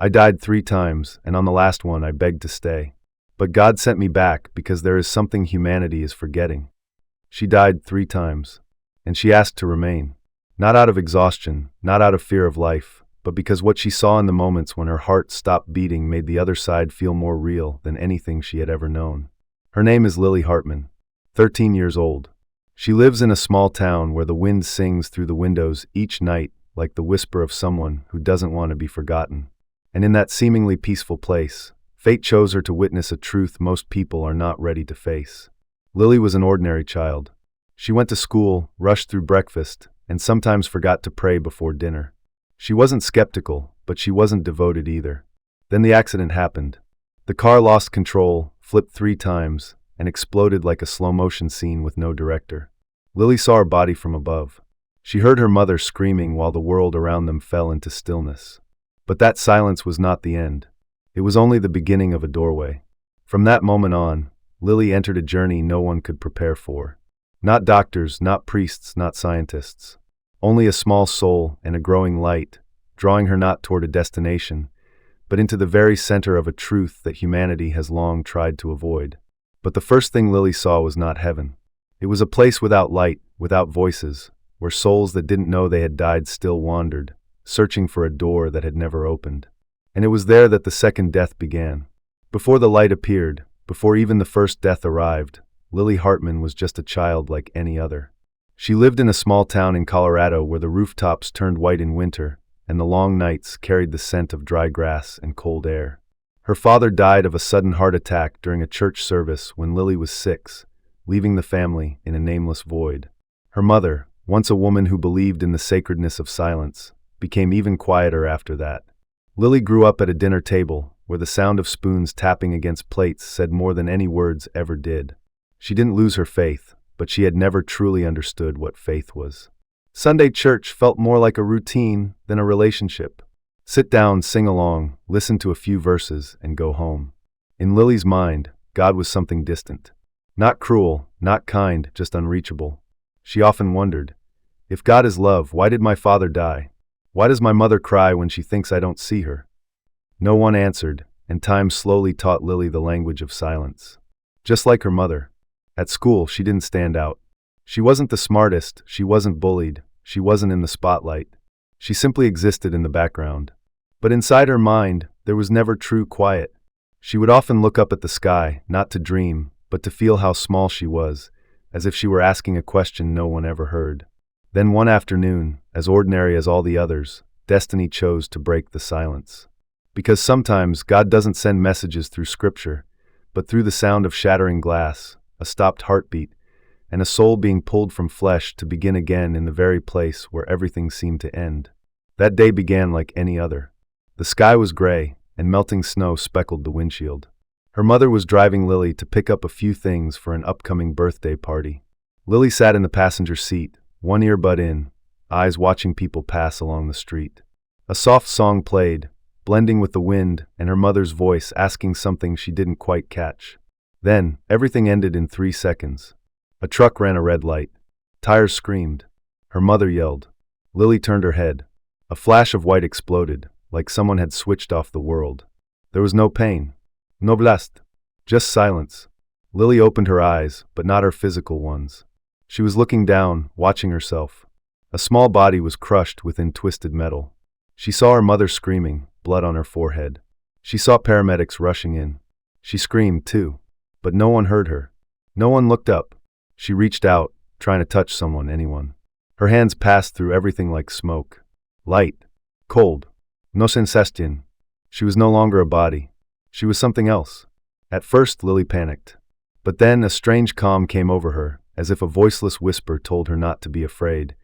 I died 3 times, and on the last one I begged to stay. But God sent me back because there is something humanity is forgetting. She died 3 times, and she asked to remain. Not out of exhaustion, not out of fear of life, but because what she saw in the moments when her heart stopped beating made the other side feel more real than anything she had ever known. Her name is Lily Hartman, 13 years old. She lives in a small town where the wind sings through the windows each night like the whisper of someone who doesn't want to be forgotten. And in that seemingly peaceful place, fate chose her to witness a truth most people are not ready to face. Lily was an ordinary child. She went to school, rushed through breakfast, and sometimes forgot to pray before dinner. She wasn't skeptical, but she wasn't devoted either. Then the accident happened. The car lost control, flipped 3 times, and exploded like a slow-motion scene with no director. Lily saw her body from above. She heard her mother screaming while the world around them fell into stillness. But that silence was not the end. It was only the beginning of a doorway. From that moment on, Lily entered a journey no one could prepare for. Not doctors, not priests, not scientists. Only a small soul and a growing light, drawing her not toward a destination, but into the very center of a truth that humanity has long tried to avoid. But the first thing Lily saw was not heaven. It was a place without light, without voices, where souls that didn't know they had died still wandered, searching for a door that had never opened. And it was there that the second death began. Before the light appeared, before even the first death arrived, Lily Hartman was just a child like any other. She lived in a small town in Colorado where the rooftops turned white in winter, and the long nights carried the scent of dry grass and cold air. Her father died of a sudden heart attack during a church service when Lily was 6, leaving the family in a nameless void. Her mother, once a woman who believed in the sacredness of silence, became even quieter after that. Lily grew up at a dinner table where the sound of spoons tapping against plates said more than any words ever did. She didn't lose her faith, but she had never truly understood what faith was. Sunday church felt more like a routine than a relationship. Sit down, sing along, listen to a few verses, and go home. In Lily's mind, God was something distant. Not cruel, not kind, just unreachable. She often wondered, if God is love, why did my father die? Why does my mother cry when she thinks I don't see her? No one answered, and time slowly taught Lily the language of silence. Just like her mother. At school, she didn't stand out. She wasn't the smartest, she wasn't bullied, she wasn't in the spotlight. She simply existed in the background. But inside her mind, there was never true quiet. She would often look up at the sky, not to dream, but to feel how small she was, as if she were asking a question no one ever heard. Then one afternoon, as ordinary as all the others, destiny chose to break the silence. Because sometimes God doesn't send messages through scripture, but through the sound of shattering glass, a stopped heartbeat, and a soul being pulled from flesh to begin again in the very place where everything seemed to end. That day began like any other. The sky was gray, and melting snow speckled the windshield. Her mother was driving Lily to pick up a few things for an upcoming birthday party. Lily sat in the passenger seat, one earbud in, eyes watching people pass along the street. A soft song played, blending with the wind and her mother's voice asking something she didn't quite catch. Then, everything ended in 3 seconds. A truck ran a red light. Tires screamed. Her mother yelled. Lily turned her head. A flash of white exploded, like someone had switched off the world. There was no pain. No blast. Just silence. Lily opened her eyes, but not her physical ones. She was looking down, watching herself. A small body was crushed within twisted metal. She saw her mother screaming, blood on her forehead. She saw paramedics rushing in. She screamed, too. But no one heard her. No one looked up. She reached out, trying to touch someone, anyone. Her hands passed through everything like smoke. Light. Cold. No sensation. She was no longer a body. She was something else. At first, Lily panicked. But then a strange calm came over her, as if a voiceless whisper told her not to be afraid,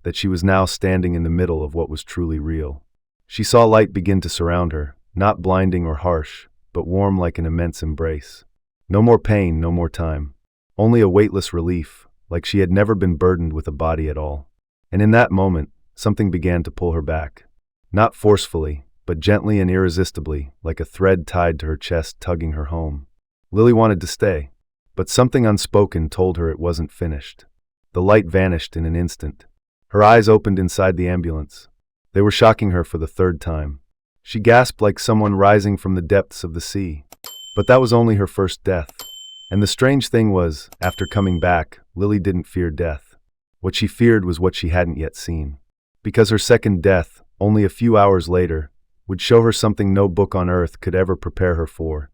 that she was now standing in the middle of what was truly real. She saw light begin to surround her, not blinding or harsh, but warm like an immense embrace. No more pain, no more time. Only a weightless relief, like she had never been burdened with a body at all. And in that moment, something began to pull her back. Not forcefully, but gently and irresistibly, like a thread tied to her chest tugging her home. Lily wanted to stay, but something unspoken told her it wasn't finished. The light vanished in an instant. Her eyes opened inside the ambulance. They were shocking her for the 3rd time. She gasped like someone rising from the depths of the sea. But that was only her first death. And the strange thing was, after coming back, Lily didn't fear death. What she feared was what she hadn't yet seen. Because her second death, only a few hours later, would show her something no book on earth could ever prepare her for.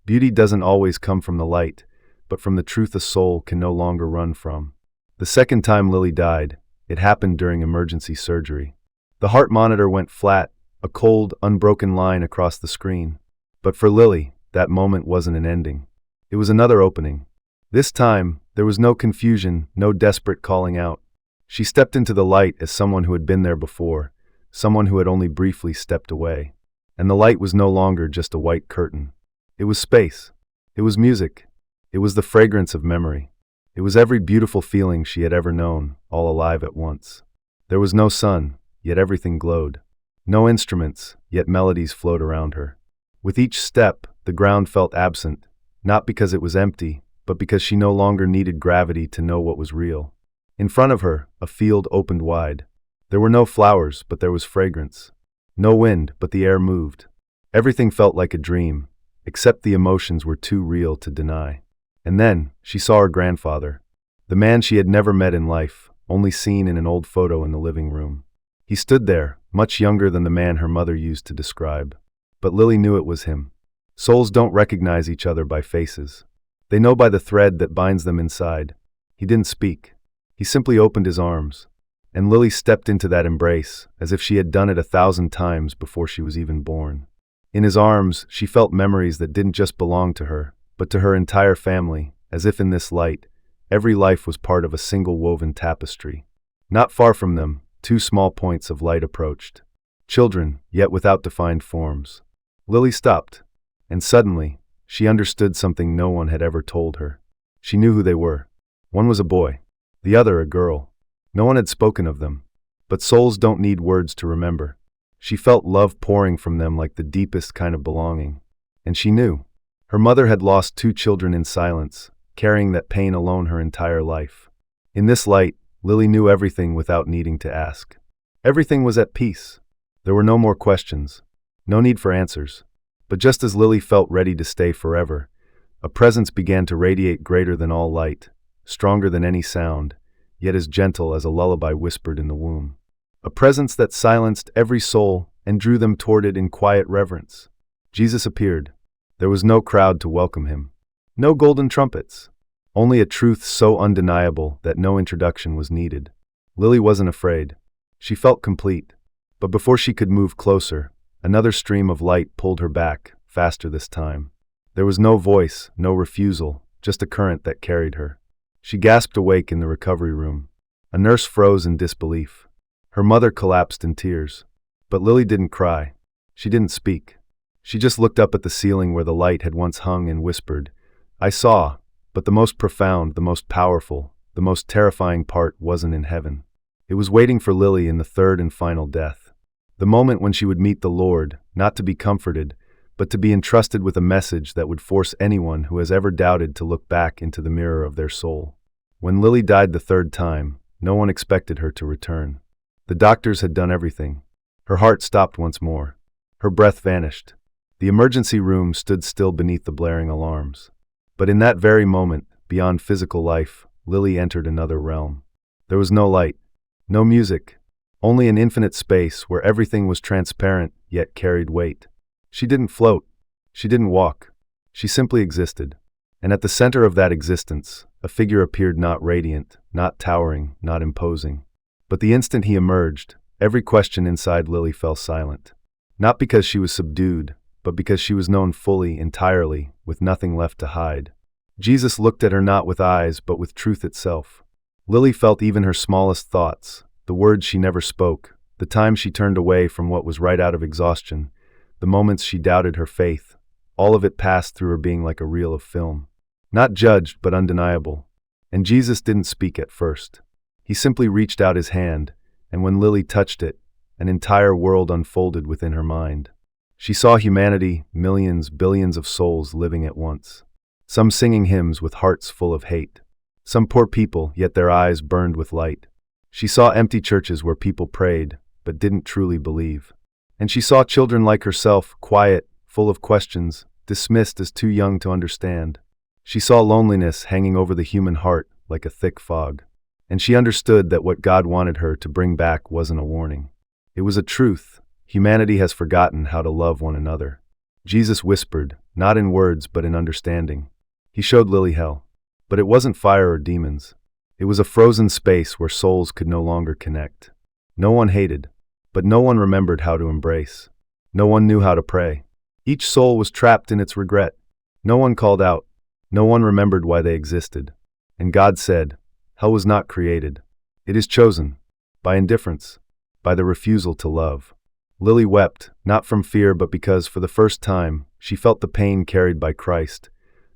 Beauty doesn't always come from the light, but from the truth a soul can no longer run from. The second time Lily died, it happened during emergency surgery. The heart monitor went flat, a cold, unbroken line across the screen. But for Lily, that moment wasn't an ending. It was another opening. This time, there was no confusion, no desperate calling out. She stepped into the light as someone who had been there before, someone who had only briefly stepped away. And the light was no longer just a white curtain. It was space. It was music. It was the fragrance of memory. It was every beautiful feeling she had ever known, all alive at once. There was no sun, yet everything glowed. No instruments, yet melodies flowed around her. With each step, the ground felt absent, not because it was empty, but because she no longer needed gravity to know what was real. In front of her, a field opened wide. There were no flowers, but there was fragrance. No wind, but the air moved. Everything felt like a dream, except the emotions were too real to deny. And then, she saw her grandfather, the man she had never met in life, only seen in an old photo in the living room. He stood there, much younger than the man her mother used to describe. But Lily knew it was him. Souls don't recognize each other by faces. They know by the thread that binds them inside. He didn't speak. He simply opened his arms. And Lily stepped into that embrace, as if she had done it 1,000 times before she was even born. In his arms, she felt memories that didn't just belong to her, but to her entire family, as if in this light, every life was part of a single woven tapestry. Not far from them, 2 small points of light approached. Children, yet without defined forms. Lily stopped, and suddenly, she understood something no one had ever told her. She knew who they were. One was a boy, the other a girl. No one had spoken of them, but souls don't need words to remember. She felt love pouring from them like the deepest kind of belonging. And she knew. Her mother had lost 2 children in silence, carrying that pain alone her entire life. In this light, Lily knew everything without needing to ask. Everything was at peace. There were no more questions, no need for answers. But just as Lily felt ready to stay forever, a presence began to radiate greater than all light, stronger than any sound, yet as gentle as a lullaby whispered in the womb. A presence that silenced every soul and drew them toward it in quiet reverence. Jesus appeared. There was no crowd to welcome him. No golden trumpets. Only a truth so undeniable that no introduction was needed. Lily wasn't afraid. She felt complete. But before she could move closer, another stream of light pulled her back, faster this time. There was no voice, no refusal, just a current that carried her. She gasped awake in the recovery room. A nurse froze in disbelief. Her mother collapsed in tears. But Lily didn't cry. She didn't speak. She just looked up at the ceiling where the light had once hung and whispered, "I saw, but the most profound, the most powerful, the most terrifying part wasn't in heaven." It was waiting for Lily in the third and final death. The moment when she would meet the Lord, not to be comforted, but to be entrusted with a message that would force anyone who has ever doubted to look back into the mirror of their soul. When Lily died the 3rd time, no one expected her to return. The doctors had done everything. Her heart stopped once more. Her breath vanished. The emergency room stood still beneath the blaring alarms. But in that very moment, beyond physical life, Lily entered another realm. There was no light, no music, only an infinite space where everything was transparent yet carried weight. She didn't float. She didn't walk. She simply existed. And at the center of that existence, a figure appeared, not radiant, not towering, not imposing. But the instant he emerged, every question inside Lily fell silent. Not because she was subdued, but because she was known fully, entirely, with nothing left to hide. Jesus looked at her not with eyes, but with truth itself. Lily felt even her smallest thoughts, the words she never spoke, the times she turned away from what was right out of exhaustion, the moments she doubted her faith. All of it passed through her being like a reel of film. Not judged, but undeniable. And Jesus didn't speak at first. He simply reached out his hand, and when Lily touched it, an entire world unfolded within her mind. She saw humanity, millions, billions of souls living at once. Some singing hymns with hearts full of hate. Some poor people, yet their eyes burned with light. She saw empty churches where people prayed, but didn't truly believe. And she saw children like herself, quiet, full of questions, dismissed as too young to understand. She saw loneliness hanging over the human heart like a thick fog. And she understood that what God wanted her to bring back wasn't a warning. It was a truth. Humanity has forgotten how to love one another. Jesus whispered, not in words but in understanding. He showed Lily hell. But it wasn't fire or demons. It was a frozen space where souls could no longer connect. No one hated, but no one remembered how to embrace. No one knew how to pray. Each soul was trapped in its regret. No one called out. No one remembered why they existed. And God said, hell was not created. It is chosen. By indifference. By the refusal to love. Lily wept, not from fear but because, for the first time, she felt the pain carried by Christ,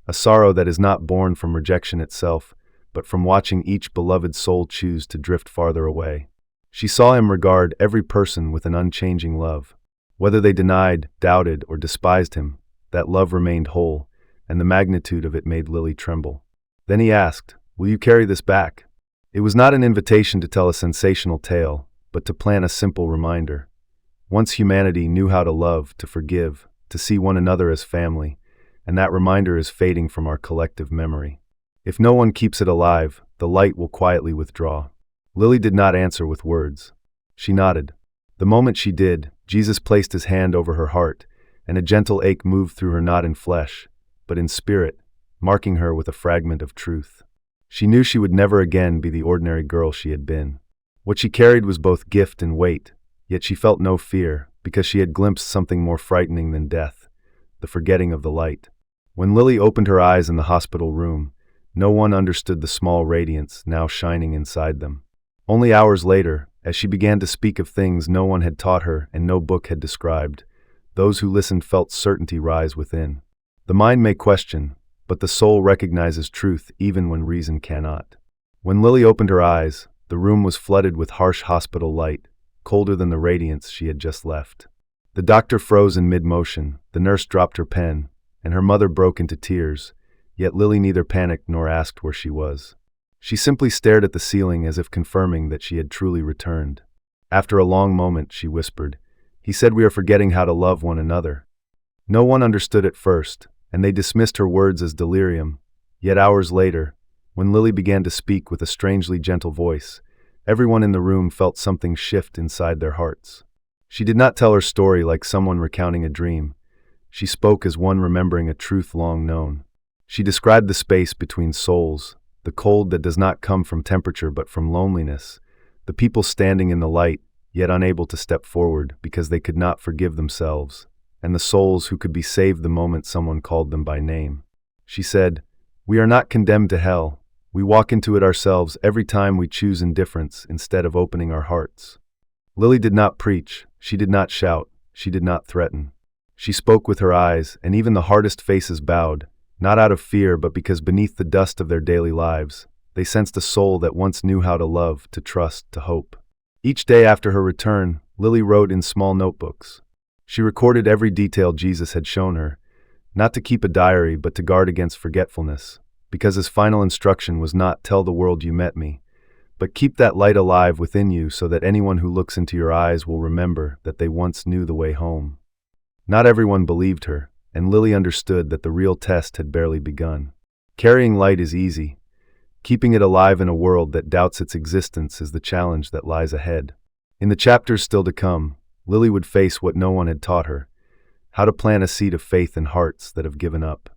a sorrow that is not born from rejection itself, but from watching each beloved soul choose to drift farther away. She saw him regard every person with an unchanging love. Whether they denied, doubted, or despised him, that love remained whole, and the magnitude of it made Lily tremble. Then he asked, will you carry this back? It was not an invitation to tell a sensational tale, but to plant a simple reminder. Once humanity knew how to love, to forgive, to see one another as family, and that reminder is fading from our collective memory. If no one keeps it alive, the light will quietly withdraw. Lily did not answer with words. She nodded. The moment she did, Jesus placed his hand over her heart, and a gentle ache moved through her not in flesh, but in spirit, marking her with a fragment of truth. She knew she would never again be the ordinary girl she had been. What she carried was both gift and weight, yet she felt no fear, because she had glimpsed something more frightening than death, the forgetting of the light. When Lily opened her eyes in the hospital room, no one understood the small radiance now shining inside them. Only hours later, as she began to speak of things no one had taught her and no book had described, those who listened felt certainty rise within. The mind may question, but the soul recognizes truth even when reason cannot. When Lily opened her eyes, the room was flooded with harsh hospital light, colder than the radiance she had just left. The doctor froze in mid-motion, the nurse dropped her pen, and her mother broke into tears, yet Lily neither panicked nor asked where she was. She simply stared at the ceiling as if confirming that she had truly returned. After a long moment, she whispered, "He said we are forgetting how to love one another." No one understood at first, and they dismissed her words as delirium. Yet hours later, when Lily began to speak with a strangely gentle voice, everyone in the room felt something shift inside their hearts. She did not tell her story like someone recounting a dream. She spoke as one remembering a truth long known. She described the space between souls, the cold that does not come from temperature but from loneliness, the people standing in the light, yet unable to step forward because they could not forgive themselves, and the souls who could be saved the moment someone called them by name. She said, "We are not condemned to hell. We walk into it ourselves every time we choose indifference instead of opening our hearts." Lily did not preach, she did not shout, she did not threaten. She spoke with her eyes, and even the hardest faces bowed, not out of fear but because beneath the dust of their daily lives, they sensed a soul that once knew how to love, to trust, to hope. Each day after her return, Lily wrote in small notebooks. She recorded every detail Jesus had shown her, not to keep a diary but to guard against forgetfulness, because his final instruction was not "tell the world you met me," but keep that light alive within you so that anyone who looks into your eyes will remember that they once knew the way home. Not everyone believed her, and Lily understood that the real test had barely begun. Carrying light is easy. Keeping it alive in a world that doubts its existence is the challenge that lies ahead. In the chapters still to come, Lily would face what no one had taught her: how to plant a seed of faith in hearts that have given up.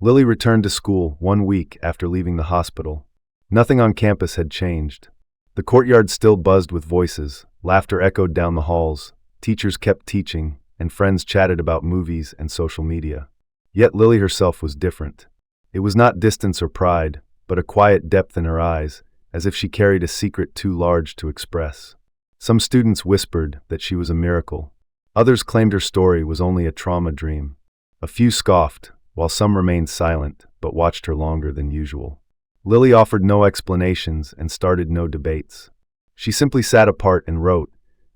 Lily returned to school 1 week after leaving the hospital. Nothing on campus had changed. The courtyard still buzzed with voices, laughter echoed down the halls, teachers kept teaching, and friends chatted about movies and social media. Yet Lily herself was different. It was not distance or pride, but a quiet depth in her eyes, as if she carried a secret too large to express. Some students whispered that she was a miracle. Others claimed her story was only a trauma dream. A few scoffed, while some remained silent, but watched her longer than usual. Lily offered no explanations and started no debates. She simply sat apart and wrote,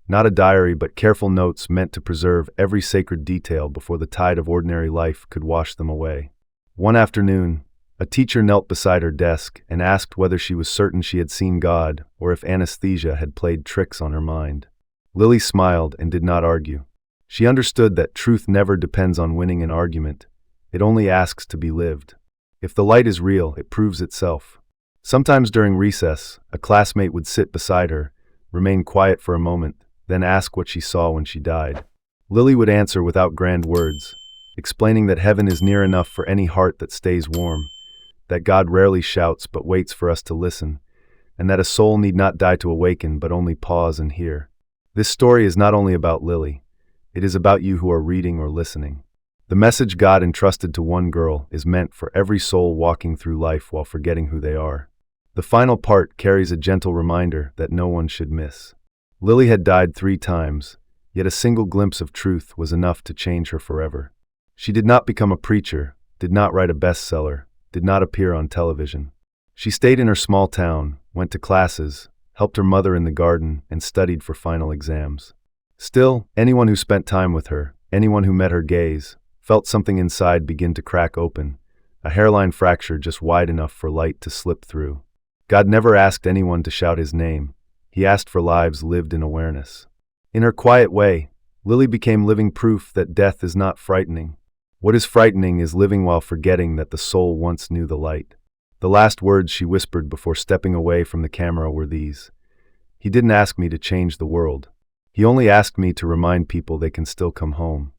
not a diary but careful notes meant to preserve every sacred detail before the tide of ordinary life could wash them away. One afternoon, a teacher knelt beside her desk and asked whether she was certain she had seen God or if anesthesia had played tricks on her mind. Lily smiled and did not argue. She understood that truth never depends on winning an argument. It only asks to be lived. If the light is real, it proves itself. Sometimes during recess, a classmate would sit beside her, remain quiet for a moment, then ask what she saw when she died. Lily would answer without grand words, explaining that heaven is near enough for any heart that stays warm, that God rarely shouts but waits for us to listen, and that a soul need not die to awaken but only pause and hear. This story is not only about Lily, it is about you who are reading or listening. The message God entrusted to one girl is meant for every soul walking through life while forgetting who they are. The final part carries a gentle reminder that no one should miss. Lily had died 3 times, yet a single glimpse of truth was enough to change her forever. She did not become a preacher, did not write a bestseller, did not appear on television. She stayed in her small town, went to classes, helped her mother in the garden, and studied for final exams. Still, anyone who spent time with her, anyone who met her gaze, felt something inside begin to crack open, a hairline fracture just wide enough for light to slip through. God never asked anyone to shout his name. He asked for lives lived in awareness. In her quiet way, Lily became living proof that death is not frightening. What is frightening is living while forgetting that the soul once knew the light. The last words she whispered before stepping away from the camera were these: "He didn't ask me to change the world. He only asked me to remind people they can still come home."